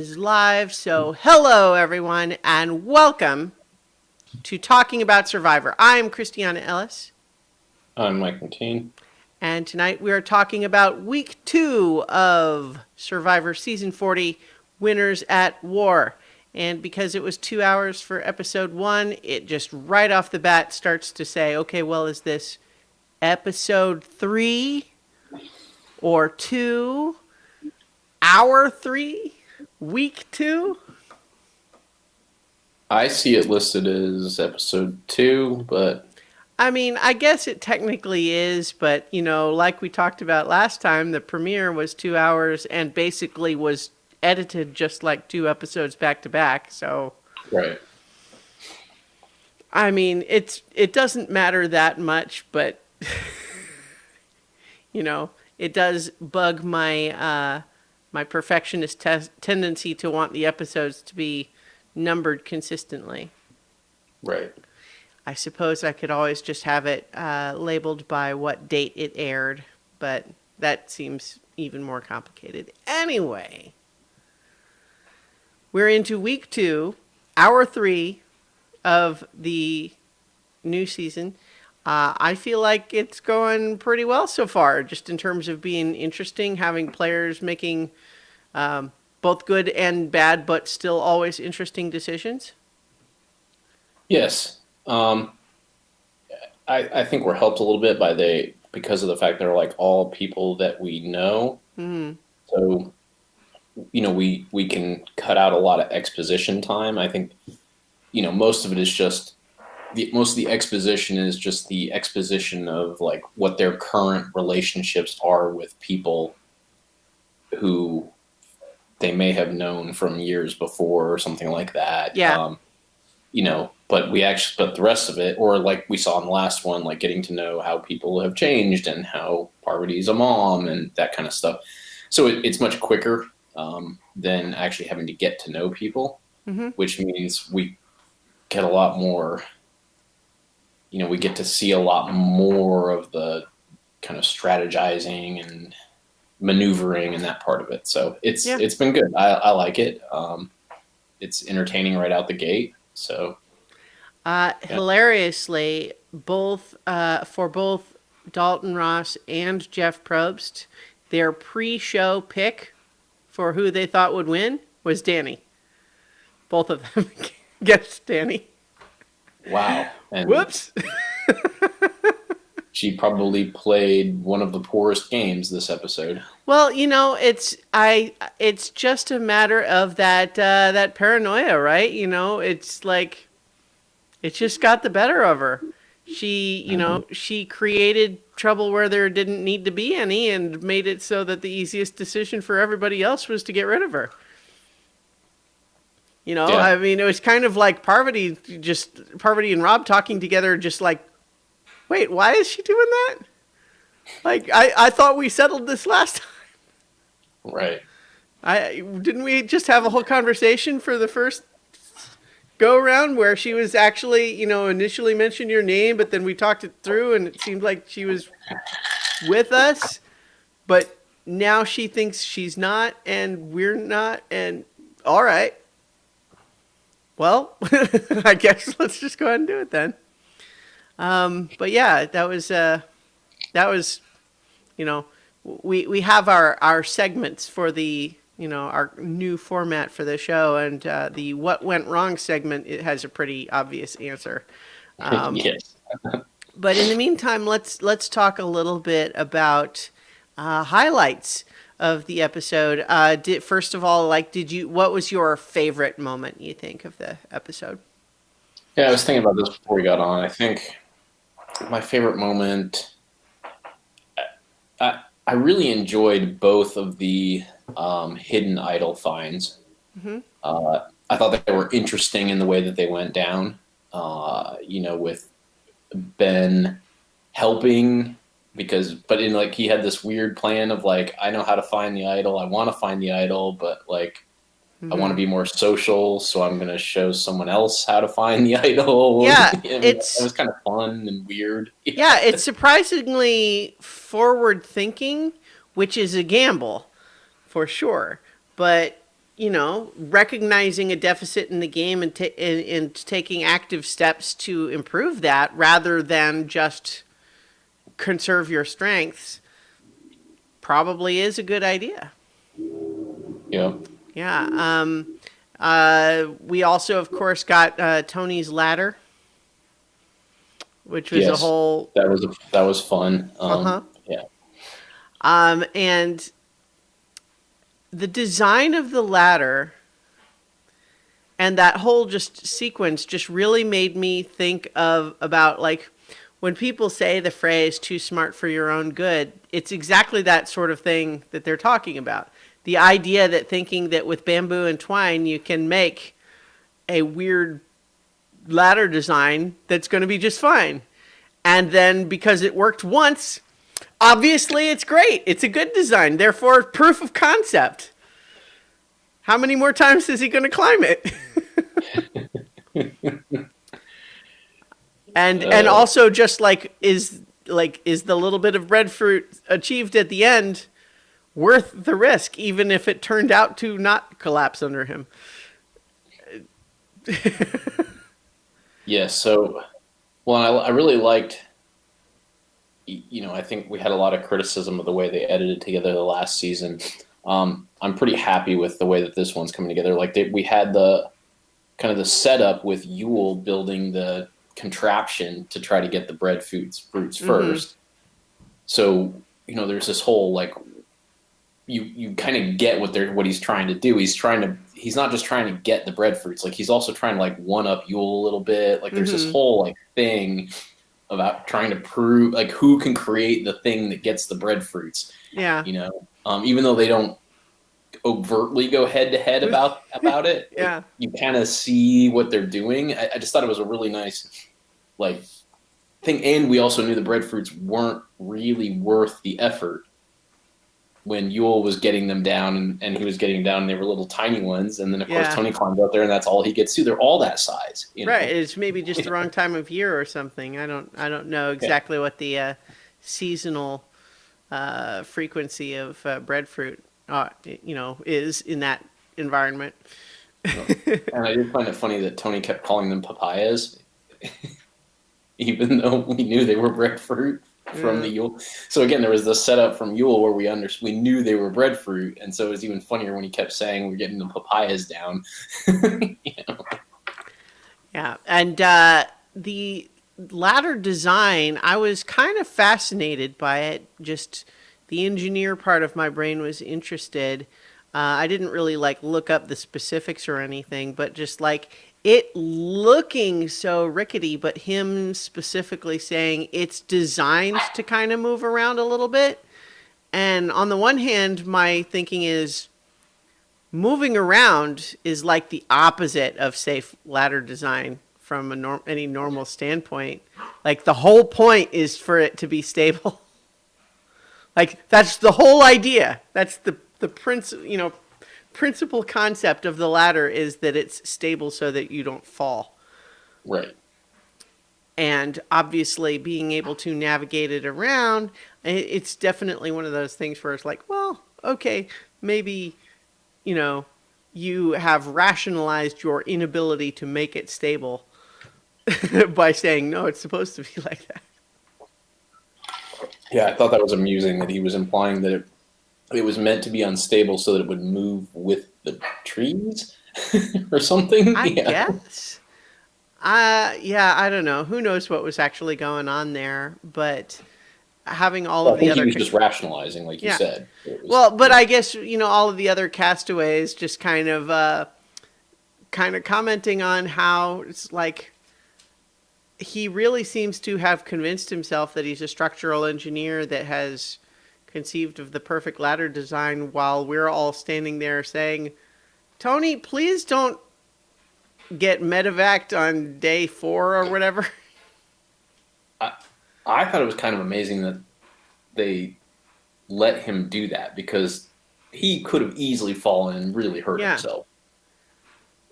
Is live. So, hello everyone, and welcome to Talking About Survivor. I'm Christiana Ellis, I'm Mike McTeen. and tonight we are talking about week 2 of Survivor Season 40 Winners at War. And because it was 2 hours for episode 1, it just right off the bat starts to say, okay, well, is this episode 3 or 2? Hour 3? Week 2? I see it listed as episode 2, but I mean, I guess it technically is, but like we talked about last time, the premiere was 2 hours and basically was edited just like 2 episodes back to back. So, right. I mean, it doesn't matter that much, but it does bug my perfectionist tendency to want the episodes to be numbered consistently. Right. I suppose I could always just have it labeled by what date it aired, but that seems even more complicated. Anyway, we're into week 2, hour 3 of the new season. I feel like it's going pretty well so far, just in terms of being interesting, having players making both good and bad, but still always interesting decisions. Yes. I think we're helped a little bit because of the fact they're like all people that we know. Mm-hmm. So, we can cut out a lot of exposition time. I think, most of it is just most of the exposition is just the exposition of like what their current relationships are with people who they may have known from years before or something like that. Yeah. But the rest of it, or like we saw in the last one, like getting to know how people have changed and how Parvati's a mom and that kind of stuff. So it's much quicker than actually having to get to know people, Mm-hmm. which means we get a lot more, we get to see a lot more of the kind of strategizing and maneuvering and that part of it. So it's been good. I like it. It's entertaining right out the gate. So yeah. Hilariously, for both Dalton Ross and Jeff Probst, their pre-show pick for who they thought would win was Danny. Both of them guessed Danny. Wow. And Whoops. she probably played one of the poorest games this episode. Well, it's just a matter of that paranoia, right? It's like it just got the better of her. She created trouble where there didn't need to be any and made it so that the easiest decision for everybody else was to get rid of her. Yeah. I mean, it was kind of like Parvati and Rob talking together, just like, wait, why is she doing that? Like, I thought we settled this last time. Right. Didn't we just have a whole conversation for the first go around where she was actually, initially mentioned your name, but then we talked it through and it seemed like she was with us, but now she thinks she's not and we're not, and all right. Well, I guess let's just go ahead and do it then. But yeah, that was, we have our segments for the, our new format for the show, and the what went wrong segment, it has a pretty obvious answer. Yes. But in the meantime, let's talk a little bit about highlights of the episode. First of all, what was your favorite moment, you think, of the episode? Yeah, I was thinking about this before we got on. I think my favorite moment, I really enjoyed both of the hidden idol finds. Mm-hmm. I thought they were interesting in the way that they went down. With Ben helping but in like he had this weird plan of like, I know how to find the idol. I want to find the idol, but like Mm-hmm. I want to be more social, so I'm going to show someone else how to find the idol. Yeah, It was kind of fun and weird. Yeah, it's surprisingly forward thinking, which is a gamble for sure. But recognizing a deficit in the game and taking active steps to improve that rather than just conserve your strengths probably is a good idea. Yeah. Yeah. We also, of course, got Tony's ladder, which was a Yes. whole. That was fun. Uh huh. Yeah. And the design of the ladder and that whole just sequence just really made me think of about like when people say the phrase too smart for your own good, it's exactly that sort of thing that they're talking about. The idea that thinking that with bamboo and twine you can make a weird ladder design that's going to be just fine. And then because it worked once, obviously it's great. It's a good design. Therefore, proof of concept. How many more times is he going to climb it? And also just is the little bit of breadfruit achieved at the end worth the risk, even if it turned out to not collapse under him? Yeah. So, well, I really liked. I think we had a lot of criticism of the way they edited together the last season. I'm pretty happy with the way that this one's coming together. Like we had the kind of the setup with Yule building the contraption to try to get the breadfruits first. Mm-hmm. So there's this whole like you kind of get what he's trying to do. He's not just trying to get the breadfruits. Like he's also trying to like one up Yule a little bit. Like there's this whole like thing about trying to prove like who can create the thing that gets the breadfruits. Yeah. Even though they don't overtly go head to head about it. Yeah. You kind of see what they're doing. I just thought it was a really nice like thing. And we also knew the breadfruits weren't really worth the effort when Yule was getting them down and he was getting down and they were little tiny ones. And then of course Tony climbed up there and that's all he gets to. They're all that size. Right. It's maybe just the wrong time of year or something. I don't know exactly what the seasonal frequency of breadfruit is in that environment. And I did find it funny that Tony kept calling them papayas, even though we knew they were breadfruit from the Yule. So again, there was the setup from Yule where we knew they were breadfruit, and so it was even funnier when he kept saying we're getting the papayas down. Yeah, and the ladder design, I was kind of fascinated by it. Just the engineer part of my brain was interested. I didn't really look up the specifics or anything, but just it looking so rickety, but him specifically saying it's designed to kind of move around a little bit. And on the one hand, my thinking is moving around is like the opposite of safe ladder design from any normal standpoint. Like the whole point is for it to be stable. Like that's the whole idea. That's the principal concept of the ladder is that it's stable so that you don't fall. Right. And obviously being able to navigate it around, it's definitely one of those things where it's like, well, okay, maybe, you have rationalized your inability to make it stable by saying, no, it's supposed to be like that. Yeah, I thought that was amusing that he was implying that it was meant to be unstable so that it would move with the trees or something. I guess. I don't know. Who knows what was actually going on there, but having all of the other... he was just rationalizing, like you said. But I guess, all of the other castaways just kind of commenting on how it's like he really seems to have convinced himself that he's a structural engineer that has conceived of the perfect ladder design while we're all standing there saying, Tony, please don't get medevaced on day 4 or whatever. I thought it was kind of amazing that they let him do that because he could have easily fallen and really hurt himself.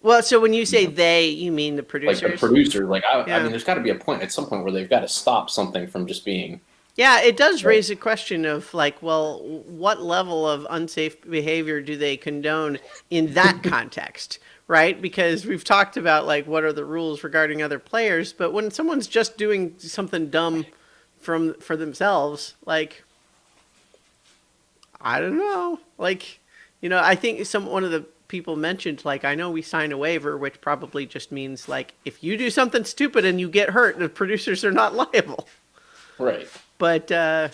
Well, so when you say they, you mean the producers? Like the producer, I mean, there's got to be a point at some point where they've got to stop something from just being Yeah, it does Right. raise a question of like, well, what level of unsafe behavior do they condone in that context, right? Because we've talked about like what are the rules regarding other players, but when someone's just doing something dumb for themselves, like I don't know, like I think one of the people mentioned like I know we signed a waiver, which probably just means like if you do something stupid and you get hurt, the producers are not liable. Right. But yeah.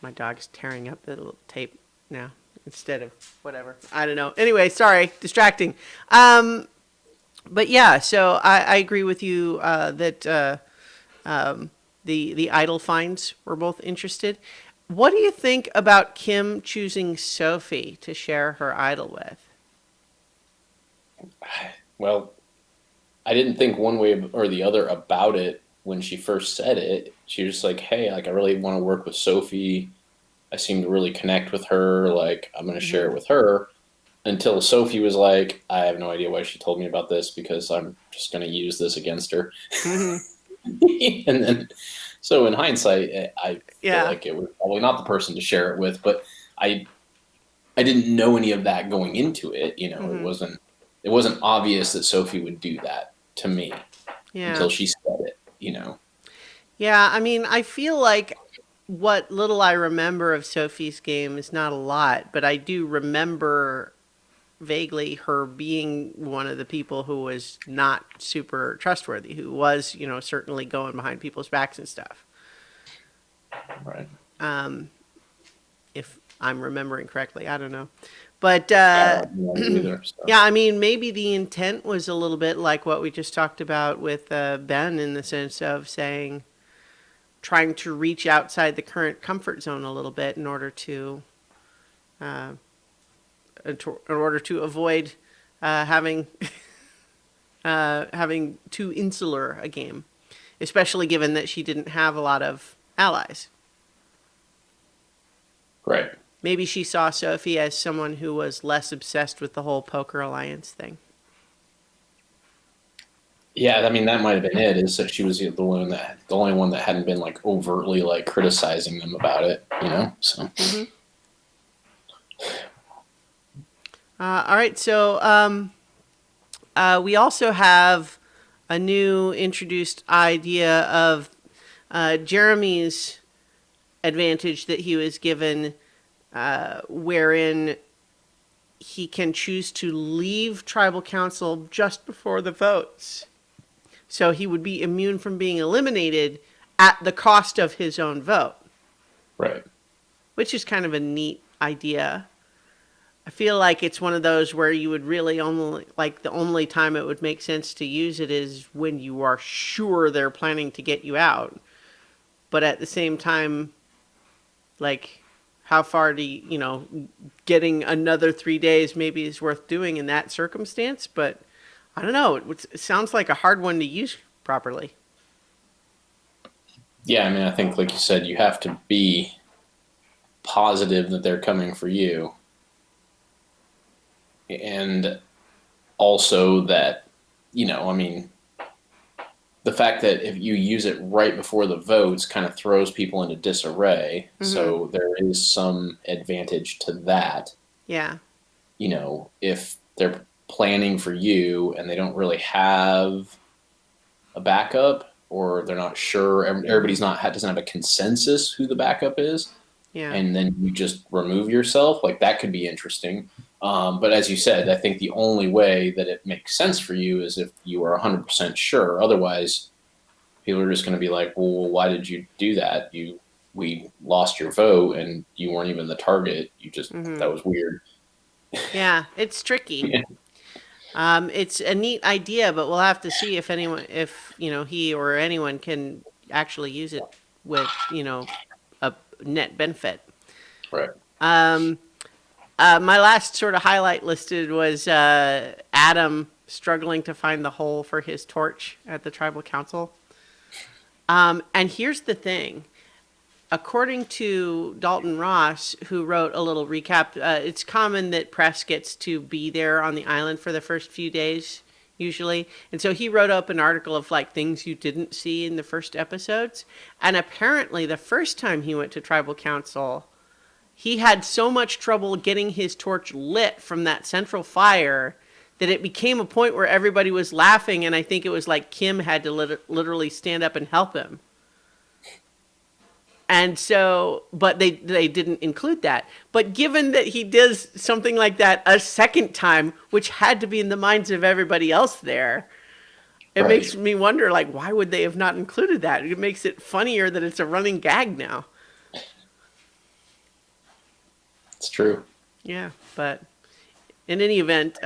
My dog's tearing up the little tape now instead of whatever. I don't know. Anyway, sorry, distracting. But yeah, so I agree with you that the idol finds were both interested. What do you think about Kim choosing Sophie to share her idol with? Well, I didn't think one way or the other about it when she first said it. She was just like, "Hey, like I really want to work with Sophie. I seem to really connect with her. Like I'm going to share Mm-hmm. it with her." Until Sophie was like, "I have no idea why she told me about this because I'm just going to use this against her." Mm-hmm. And then, so in hindsight, I feel Yeah. like it was probably not the person to share it with, but I I didn't know any of that going into it. Mm-hmm. It wasn't obvious that Sophie would do that to me Yeah. until she said it. You know, Yeah. I mean, I feel like what little I remember of Sophie's game is not a lot, but I do remember vaguely her being one of the people who was not super trustworthy, who was, certainly going behind people's backs and stuff. right? Um, if I'm remembering correctly, I don't know. But I don't know either. So yeah, I mean, maybe the intent was a little bit like what we just talked about with Ben in the sense of saying, trying to reach outside the current comfort zone a little bit uh, in order to avoid having having too insular a game, especially given that she didn't have a lot of allies. right. Maybe she saw Sophie as someone who was less obsessed with the whole poker alliance thing. Yeah, I mean that might have been it. Is that she was the only one that hadn't been like overtly like criticizing them about it. So Mm-hmm. All right, so we also have a new introduced idea of Jeremy's advantage that he was given, wherein he can choose to leave tribal council just before the votes. So he would be immune from being eliminated at the cost of his own vote, right. which is kind of a neat idea. I feel like it's one of those where you would really only, like, the only time it would make sense to use it is when you are sure they're planning to get you out. But at the same time, like, how far do getting another 3 days maybe is worth doing in that circumstance? But I don't know. It sounds like a hard one to use properly. Yeah, I mean, I think like you said, you have to be positive that they're coming for you, and also that I mean, the fact that if you use it right before the votes kind of throws people into disarray. Mm-hmm. So there is some advantage to that. Yeah. If they're planning for you and they don't really have a backup or they're not sure, Mm-hmm. everybody's not doesn't have a consensus who the backup is, Yeah. and then you just remove yourself, like that could be interesting. But as you said, I think the only way that it makes sense for you is if you are 100% sure. Otherwise, people are just going to be like, well, why did you do that? We lost your vote and you weren't even the target. Mm-hmm. That was weird. Yeah. It's tricky. Yeah. It's a neat idea, but we'll have to see if he or anyone can actually use it with, a net benefit. Right. Um, my last sort of highlight listed was Adam struggling to find the hole for his torch at the tribal council. And here's the thing. According to Dalton Ross, who wrote a little recap, it's common that press gets to be there on the island for the first few days usually. And so he wrote up an article of like things you didn't see in the first episodes. And apparently the first time he went to tribal council, he had so much trouble getting his torch lit from that central fire that it became a point where everybody was laughing. And I think it was like Kim had to literally stand up and help him. And so, but they didn't include that. But given that he does something like that a second time, which had to be in the minds of everybody else there, it makes me wonder, like, why would they have not included that? It makes it funnier that it's a running gag now. It's true. Yeah, but in any event,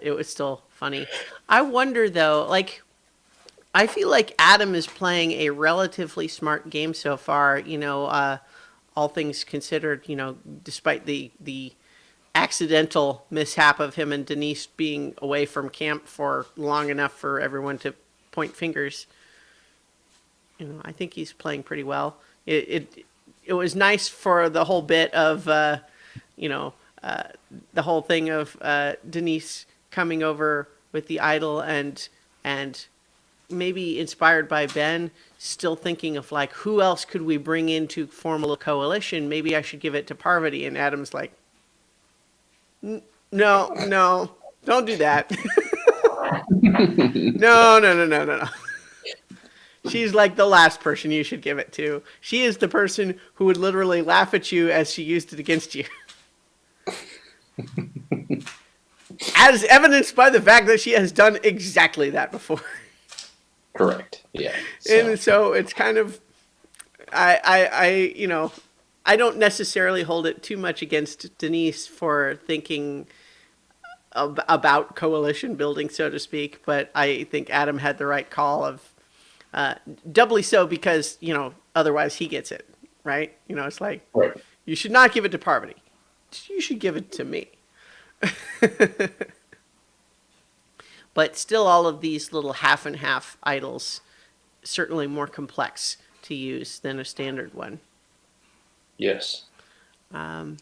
it was still funny. I wonder, though, like, I feel like Adam is playing a relatively smart game so far, all things considered, despite the accidental mishap of him and Denise being away from camp for long enough for everyone to point fingers. I think he's playing pretty well. It was nice for the whole bit of, the whole thing of Denise coming over with the idol and maybe inspired by Ben, still thinking of like, who else could we bring in to form a coalition? Maybe I should give it to Parvati. And Adam's like, no, don't do that. No. She's like the last person you should give it to. She is the person who would literally laugh at you as she used it against you. As evidenced by the fact that she has done exactly that before. Correct. Yeah. And so it's kind of, I don't necessarily hold it too much against Denise for thinking about coalition building, so to speak. But I think Adam had the right call of, doubly so because, otherwise he gets it, right? It's like, right. You should not give it to Parvati. You should give it to me. But still, all of these little half and half idols, certainly more complex to use than a standard one. Yes. All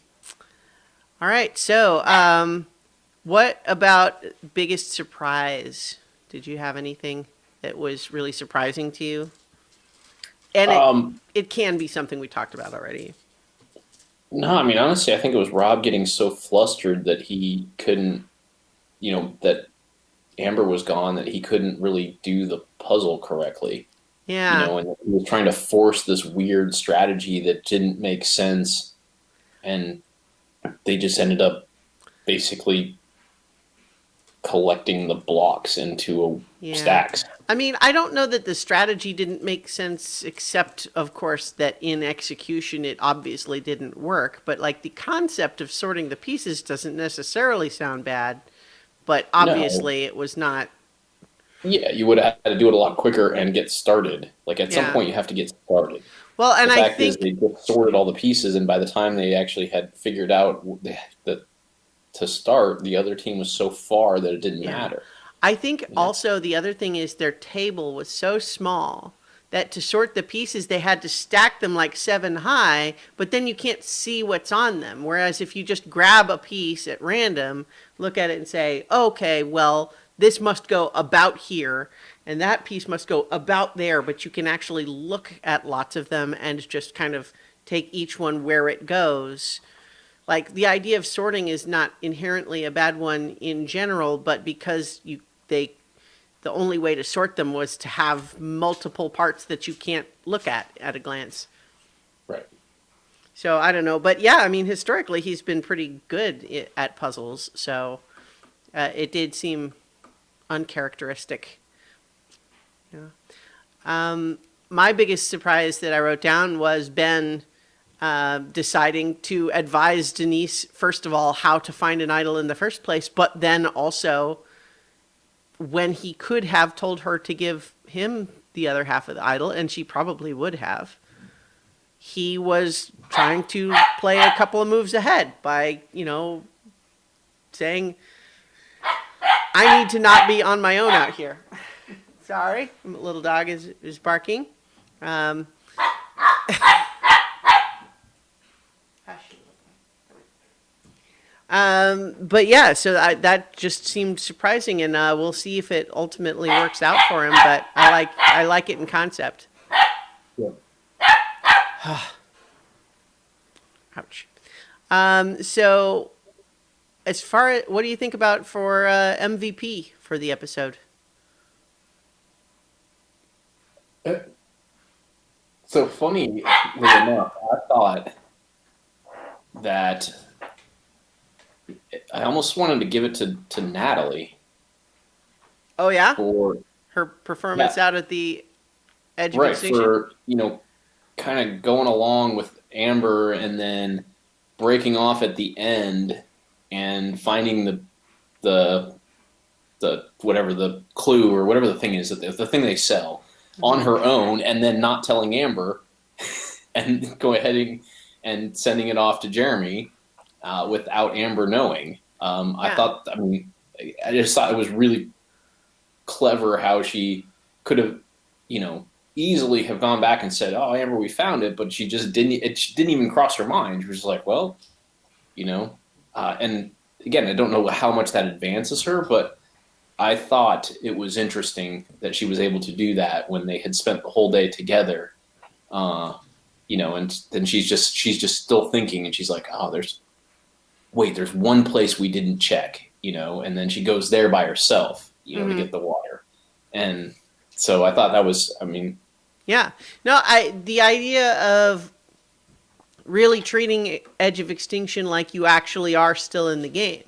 right. So, what about biggest surprise? Did you have anything that was really surprising to you? And it can be something we talked about already. No, I mean, honestly, I think it was Rob getting so flustered that he couldn't, that Amber was gone, that he couldn't really do the puzzle correctly. Yeah. And he was trying to force this weird strategy that didn't make sense. And they just ended up basically collecting the blocks into stacks. I mean, I don't know that the strategy didn't make sense, except, of course, that in execution it obviously didn't work. But, like, the concept of sorting the pieces doesn't necessarily sound bad. But obviously it was not. Yeah, you would have had to do it a lot quicker and get started. Like, at some point you have to get started. Well, and the I fact think is they just sorted all the pieces, and by the time they actually had figured out that to start, the other team was so far that it didn't matter. I think also the other thing is their table was so small that to sort the pieces, they had to stack them like 7 high, but then you can't see what's on them. Whereas if you just grab a piece at random, look at it and say, okay, well, this must go about here, and that piece must go about there, but you can actually look at lots of them and just kind of take each one where it goes. Like, the idea of sorting is not inherently a bad one in general, but because the only way to sort them was to have multiple parts that you can't look at a glance. Right. So I don't know, but yeah, I mean, historically he's been pretty good at puzzles, so it did seem uncharacteristic. Yeah. My biggest surprise that I wrote down was Ben deciding to advise Denise, first of all, how to find an idol in the first place, but then also when he could have told her to give him the other half of the idol, and she probably would have, he was trying to play a couple of moves ahead by, saying, I need to not be on my own out here. Sorry, little dog is barking. But yeah, so that just seemed surprising, and we'll see if it ultimately works out for him. But I like it in concept. Yeah. Ouch. So as far as what do you think about for MVP for the episode? So funny enough, I thought that I almost wanted to give it to Natalie Oh yeah, for her performance yeah, out at the edge of right, extinction. for kind of going along with Amber and then breaking off at the end and finding the the whatever the clue or whatever the thing is, that the thing they sell on Hmm. her own, and then not telling Amber and go ahead and sending it off to Jeremy without Amber knowing. Yeah, I mean, I just thought it was really clever how she could have, easily have gone back and said, "Oh, Amber, we found it," but she just didn't. It didn't even cross her mind. She was just like, "Well, you know," and again, I don't know how much that advances her, but I thought it was interesting that she was able to do that when they had spent the whole day together. Uh, and then she's just still thinking, and she's like, "Oh, there's one place we didn't check," and then she goes there by herself, to hmm get the water, and so I thought that was, I mean, yeah. No, the idea of really treating Edge of Extinction like you actually are still in the game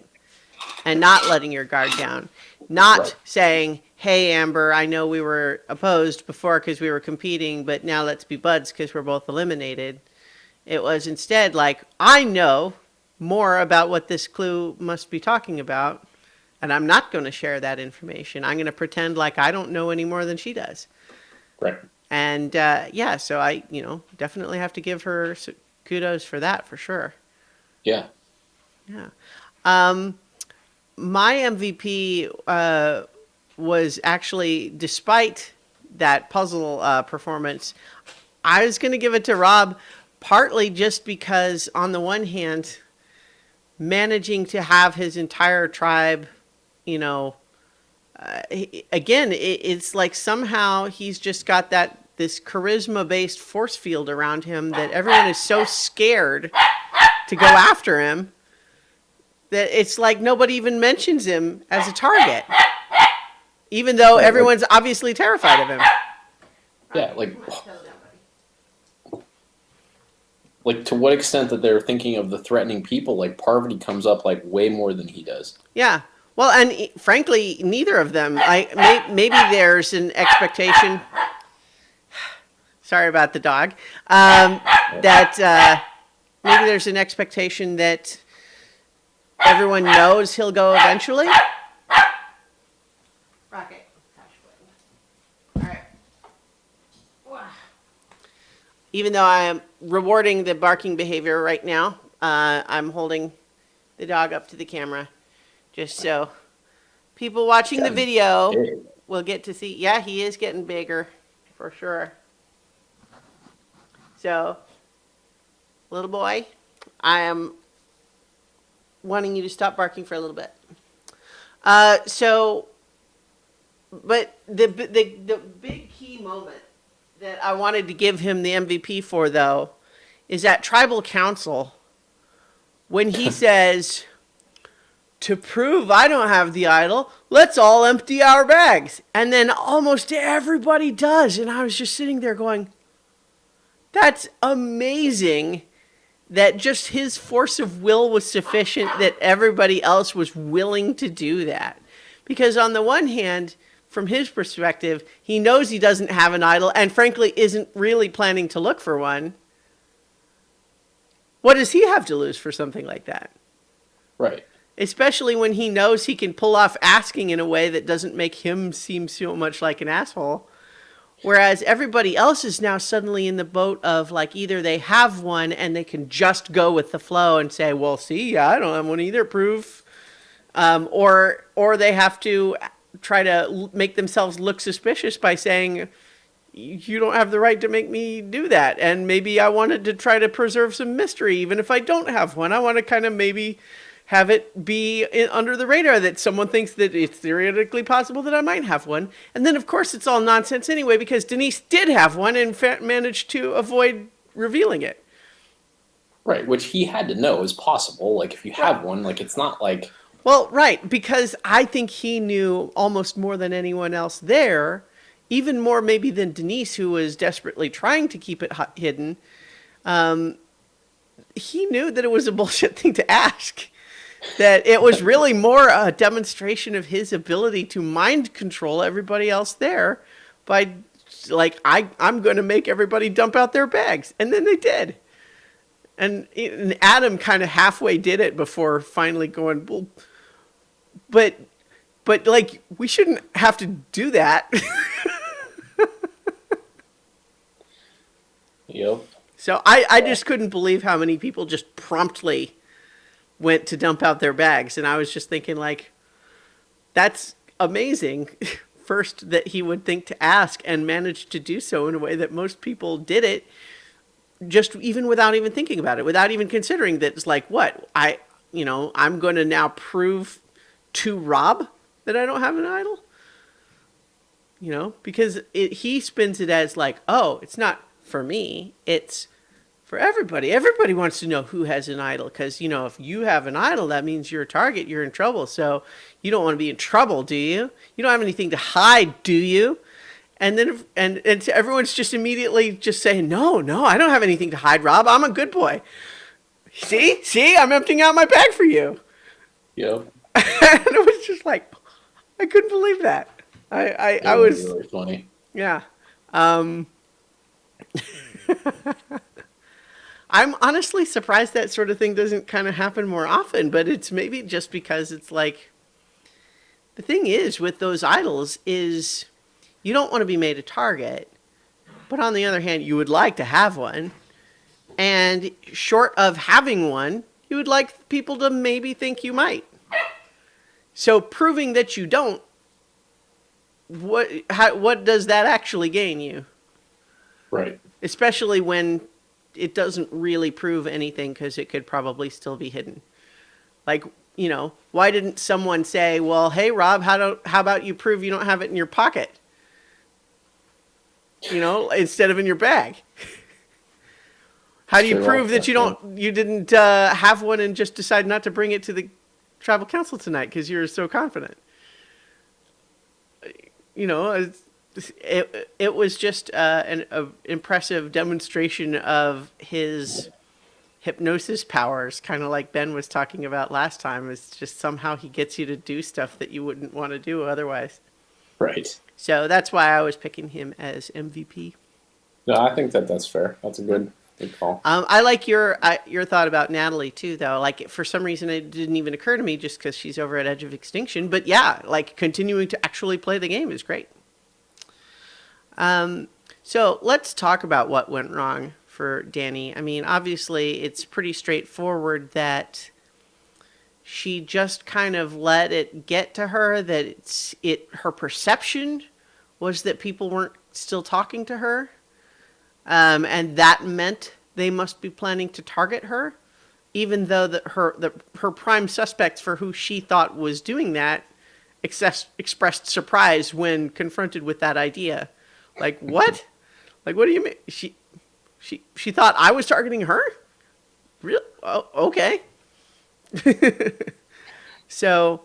and not letting your guard down. right, Not saying, hey, Amber, I know we were opposed before because we were competing, but now let's be buds because we're both eliminated. It was instead like, I know more about what this clue must be talking about, and I'm not going to share that information. I'm going to pretend like I don't know any more than she does. right, And yeah, so I, definitely have to give her kudos for that for sure. yeah, Yeah. Um, my MVP was actually, despite that puzzle performance, I was going to give it to Rob, partly just because, on the one hand, managing to have his entire tribe, you know, again, it's like somehow he's just got this charisma based force field around him that everyone is so scared to go after him that it's like nobody even mentions him as a target, even though right, everyone's obviously terrified of him. yeah, like to what extent that they're thinking of the threatening people, like Parvati comes up like way more than he does. Yeah. Well, and frankly, neither of them. Maybe there's an expectation. Sorry about the dog. That maybe there's an expectation that everyone knows he'll go eventually. Rocket. All right. Even though I am rewarding the barking behavior right now, I'm holding the dog up to the camera just so people watching the God, video big. will get to see. Yeah, he is getting bigger for sure. So, little boy, I am wanting you to stop barking for a little bit. So, but the big key moment that I wanted to give him the MVP for, though, is at tribal council when he says, to prove I don't have the idol, let's all empty our bags. And then almost everybody does. And I was just sitting there going, that's amazing that just his force of will was sufficient that everybody else was willing to do that. Because on the one hand, from his perspective, he knows he doesn't have an idol and frankly isn't really planning to look for one. What does he have to lose for something like that? Right. Especially when he knows he can pull off asking in a way that doesn't make him seem so much like an asshole. Whereas everybody else is now suddenly in the boat of like either they have one and they can just go with the flow and say, well, see, I don't have one either, proof. Or they have to try to make themselves look suspicious by saying, you don't have the right to make me do that. And maybe I wanted to try to preserve some mystery, even if I don't have one. I want to kind of maybe have it be under the radar that someone thinks that it's theoretically possible that I might have one. And then, of course, it's all nonsense anyway, because Denise did have one and managed to avoid revealing it. Right, which he had to know is possible. Like, if you have one, like, it's not like... Well, right, because I think he knew almost more than anyone else there, even more maybe than Denise, who was desperately trying to keep it hidden. He knew that it was a bullshit thing to ask. That it was really more a demonstration of his ability to mind control everybody else there by, like, I'm going to make everybody dump out their bags. And then they did. And Adam kind of halfway did it before finally going, well, but like, we shouldn't have to do that. Yep. So I just couldn't believe how many people just promptly went to dump out their bags. And I was just thinking, like, that's amazing. First, that he would think to ask and manage to do so in a way that most people did it, just even without even thinking about it, without even considering that it's like, what? I'm going to now prove to Rob that I don't have an idol? Because he spins it as like, oh, it's not for me, it's for everybody. Everybody wants to know who has an idol, because, if you have an idol, that means you're a target, you're in trouble. So you don't want to be in trouble, do you? You don't have anything to hide, do you? And then and everyone's just immediately just saying, no, I don't have anything to hide, Rob. I'm a good boy. See, I'm emptying out my bag for you. Yep. And it was just like, I couldn't believe that. I was really funny. Yeah. I'm honestly surprised that sort of thing doesn't kind of happen more often, but it's maybe just because it's like, the thing is with those idols is you don't want to be made a target, but on the other hand, you would like to have one. And short of having one, you would like people to maybe think you might. So proving that you don't, what does that actually gain you? Right. Especially when it doesn't really prove anything, because it could probably still be hidden. Like, why didn't someone say, well, hey, Rob, how about you prove you don't have it in your pocket? Instead of in your bag. How do you prove that you didn't have one and just decide not to bring it to the tribal council tonight because you're so confident? It was just an impressive demonstration of his hypnosis powers, kind of like Ben was talking about last time. It's just somehow he gets you to do stuff that you wouldn't want to do otherwise. Right. So that's why I was picking him as MVP. No, I think that's fair. That's a good call. I like your thought about Natalie too, though. Like, for some reason, it didn't even occur to me just because she's over at Edge of Extinction. But yeah, like, continuing to actually play the game is great. So let's talk about what went wrong for Danny. I mean, obviously, it's pretty straightforward that she just kind of let it get to her, that her perception was that people weren't still talking to her. And that meant they must be planning to target her, even though her prime suspects for who she thought was doing that expressed surprise when confronted with that idea. Like, what? Like, what do you mean? She thought I was targeting her? Really? Oh, okay. So,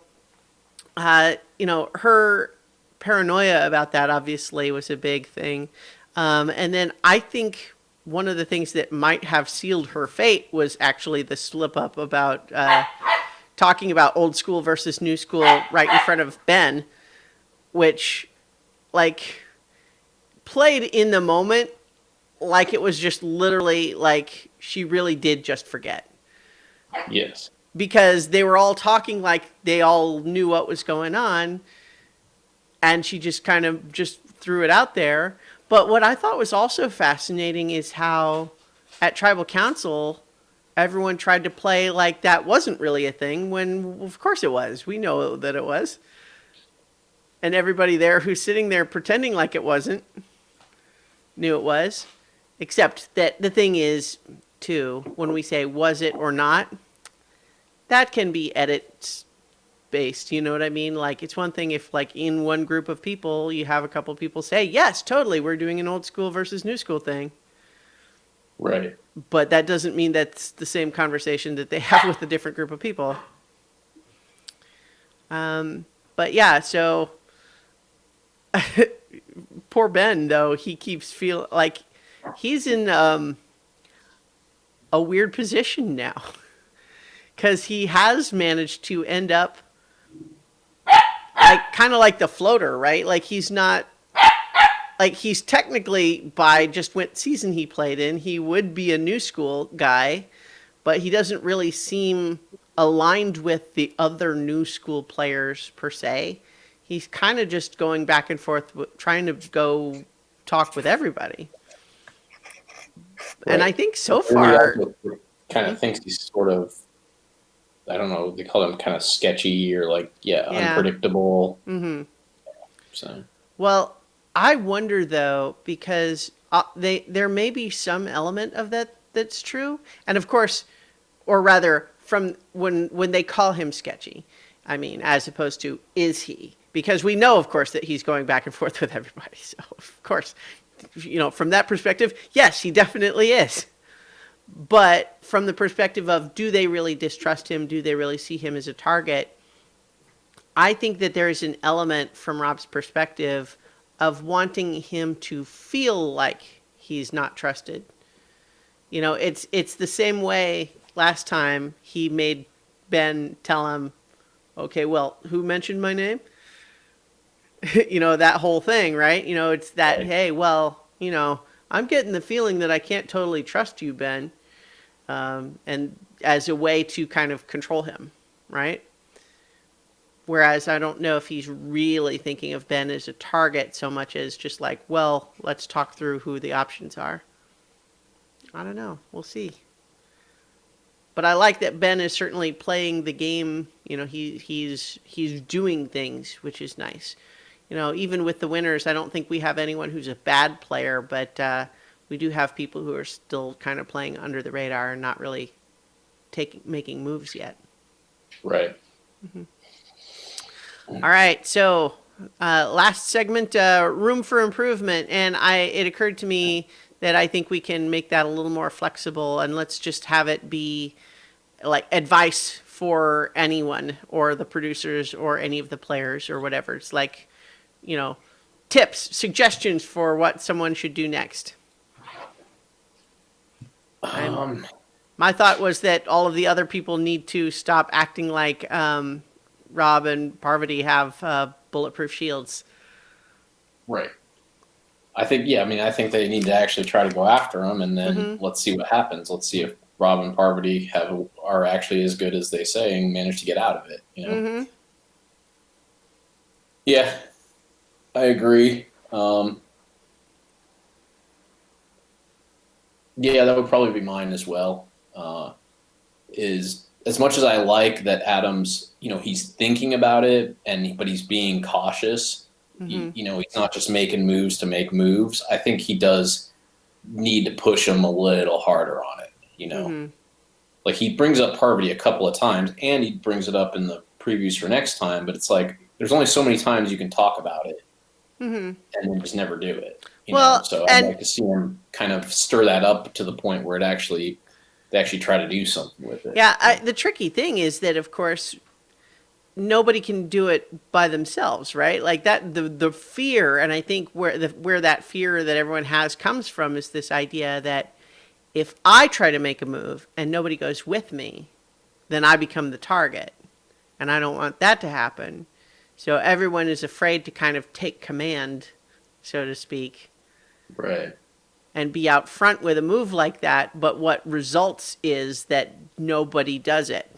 her paranoia about that obviously was a big thing. And then I think one of the things that might have sealed her fate was actually the slip up about talking about old school versus new school right in front of Ben, which, like, played in the moment like it was just literally like she really did just forget. Yes. Because they were all talking like they all knew what was going on, and she just kind of just threw it out there. But what I thought was also fascinating is how at Tribal Council, everyone tried to play like that wasn't really a thing when, of course it was. We know that it was. And everybody there who's sitting there pretending like it wasn't knew it was. Except that the thing is, too, when we say was it or not, that can be edit based. You know what I mean? Like, it's one thing if, like, in one group of people, you have a couple people say, yes, totally, we're doing an old school versus new school thing. Right. But that doesn't mean that's the same conversation that they have with a different group of people. But yeah, so poor Ben, though, he keeps feeling like he's in a weird position now because he has managed to end up like kind of like the floater, right? Like he's not like he's technically by just what season he played in, he would be a new school guy, but he doesn't really seem aligned with the other new school players per se. He's kind of just going back and forth, trying to go talk with everybody. Right. And I think so far, kind of thinks he's sort of, I don't know, they call him kind of sketchy or like, unpredictable. Mm-hmm. So, well, I wonder though, because there may be some element of that's true, and of course, or rather, from when they call him sketchy, I mean, as opposed to is he? Because we know, of course, that he's going back and forth with everybody. So, of course, from that perspective, yes, he definitely is. But from the perspective of, do they really distrust him? Do they really see him as a target? I think that there is an element from Rob's perspective of wanting him to feel like he's not trusted. It's the same way last time he made Ben tell him, okay, well, who mentioned my name? That whole thing, right? It's that, hey, well, I'm getting the feeling that I can't totally trust you, Ben. And as a way to kind of control him, right? Whereas I don't know if he's really thinking of Ben as a target so much as just like, well, let's talk through who the options are. I don't know. We'll see. But I like that Ben is certainly playing the game. He's doing things, which is nice. Even with the winners, I don't think we have anyone who's a bad player, but we do have people who are still kind of playing under the radar and not really making moves yet. Right. Mm-hmm. All right. So last segment, room for improvement. And it occurred to me that I think we can make that a little more flexible, and let's just have it be like advice for anyone or the producers or any of the players or whatever. It's like, tips, suggestions for what someone should do next. My thought was that all of the other people need to stop acting like Rob and Parvati have bulletproof shields. Right. I think they need to actually try to go after them, and then let's see what happens. Let's see if Rob and Parvati are actually as good as they say and manage to get out of it. Mm-hmm. Yeah, I agree. Yeah, that would probably be mine as well. Is as much as I like that Adams, he's thinking about it, but he's being cautious. Mm-hmm. He's not just making moves to make moves. I think he does need to push him a little harder on it. Mm-hmm. Like he brings up Parvati a couple of times, and he brings it up in the previews for next time. But it's like there's only so many times you can talk about it, and then just never do it. So I'd like to see him kind of stir that up to the point where they actually try to do something with it. Yeah, the tricky thing is that, of course, nobody can do it by themselves, right? Like that, the fear, and I think where that fear that everyone has comes from is this idea that if I try to make a move and nobody goes with me, then I become the target, and I don't want that to happen. So everyone is afraid to kind of take command, so to speak. Right. And be out front with a move like that, but what results is that nobody does it.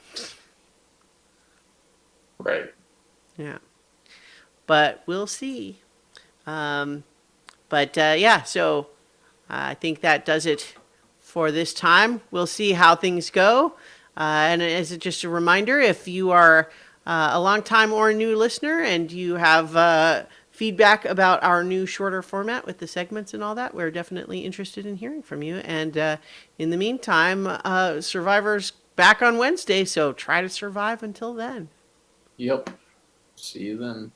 Right. Yeah. But we'll see. So I think that does it for this time. We'll see how things go. And as just a reminder, if you are a long-time or a new listener and you have feedback about our new shorter format with the segments and all that, we're definitely interested in hearing from you. And in the meantime, Survivor's back on Wednesday, so try to survive until then. Yep. See you then.